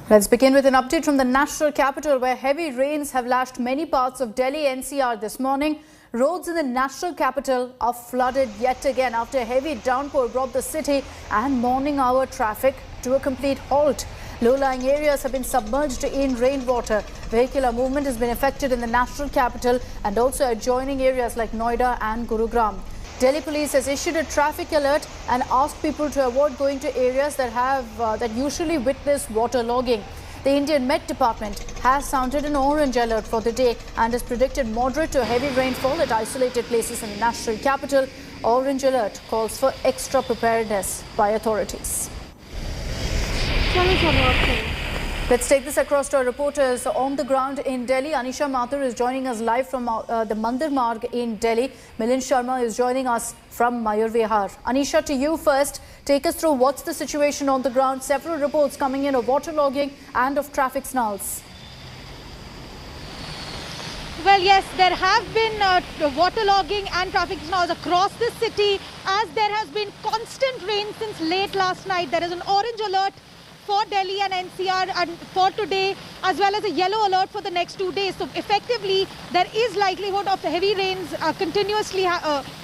Let's begin with an update from the national capital, where heavy rains have lashed many parts of Delhi NCR this morning. Roads in the national capital are flooded yet again after a heavy downpour brought the city and morning hour traffic to a complete halt. Low-lying areas have been submerged in rainwater. Vehicular movement has been affected in the national capital and also adjoining areas like Noida and Gurugram. Delhi police has issued a traffic alert and asked people to avoid going to areas that usually witness waterlogging. The Indian Met Department has sounded an orange alert for the day and has predicted moderate to heavy rainfall at isolated places in the national capital. Orange alert calls for extra preparedness by authorities. Let's take this across to our reporters on the ground in Delhi. Anisha Mathur is joining us live from the Mandir Marg in Delhi. Milind Sharma is joining us from Mayur Vihar. Anisha, to you first. Take us through what's the situation on the ground. Several reports coming in of waterlogging and of traffic snarls. Well, yes, there have been waterlogging and traffic snarls across the city as there has been constant rain since late last night. There is an orange alert for Delhi and NCR and for today, as well as a yellow alert for the next 2 days. So effectively, there is likelihood of heavy rains continuously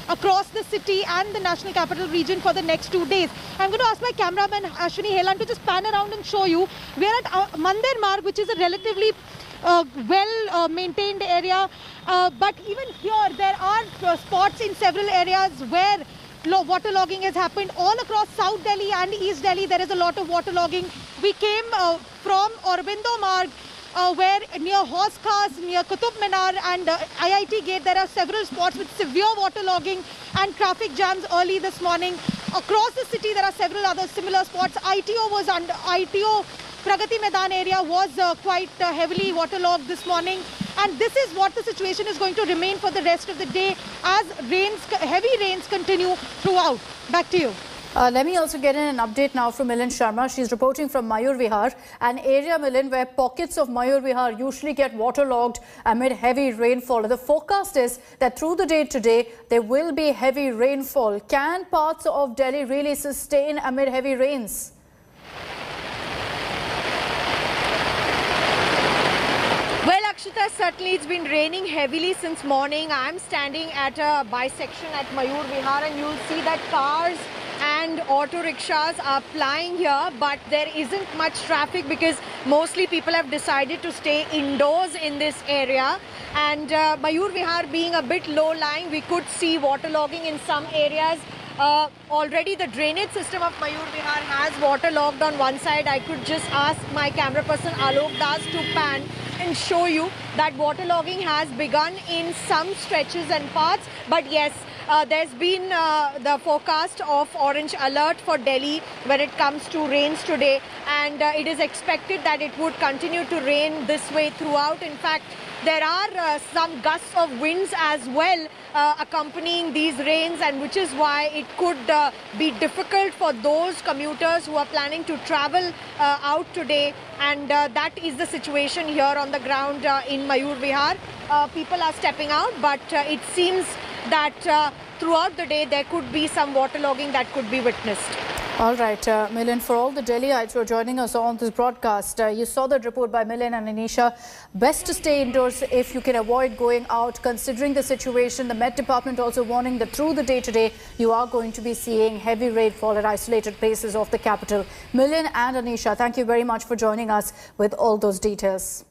across the city and the national capital region for the next 2 days. I'm going to ask my cameraman Ashwini Helan to just pan around and show you. We're at Mandir Marg, which is a relatively well-maintained area. But even here, there are spots in several areas where waterlogging has happened. All across South Delhi and East Delhi, there is a lot of waterlogging. We came from Aurobindo Marg, where near Horse Khas, near Qutub Minar and IIT Gate, there are several spots with severe waterlogging and traffic jams early this morning. Across the city, there are several other similar spots. ITO Pragati Maidan area was quite heavily waterlogged this morning. And this is what the situation is going to remain for the rest of the day as heavy rains continue throughout. Back to you. Let me also get in an update now from Milind Sharma. She's reporting from Mayur Vihar, an area, Milind, where pockets of Mayur Vihar usually get waterlogged amid heavy rainfall. The forecast is that through the day today, there will be heavy rainfall. Can parts of Delhi really sustain amid heavy rains? Akshita, certainly it's been raining heavily since morning. I'm standing at a bisection at Mayur Vihar and you'll see that cars and auto rickshaws are plying here, but there isn't much traffic because mostly people have decided to stay indoors in this area. And Mayur Vihar being a bit low-lying, we could see waterlogging in some areas. Already the drainage system of Mayur Vihar has waterlogged on one side. I could just ask my camera person Alok Das to pan and show you that waterlogging has begun in some stretches and parts. But yes, there's been the forecast of orange alert for Delhi when it comes to rains today, and it is expected that it would continue to rain this way throughout. In fact, there are some gusts of winds as well accompanying these rains, and which is why it could be difficult for those commuters who are planning to travel out today. And that is the situation here on the ground in Mayur Vihar. People are stepping out, but it seems that throughout the day there could be some waterlogging that could be witnessed. All right, Milind, for all the Delhiites who are joining us on this broadcast, you saw that report by Milind and Anisha. Best to stay indoors if you can avoid going out, considering the situation. The Met Department also warning that through the day today, you are going to be seeing heavy rainfall at isolated places of the capital. Milind and Anisha, thank you very much for joining us with all those details.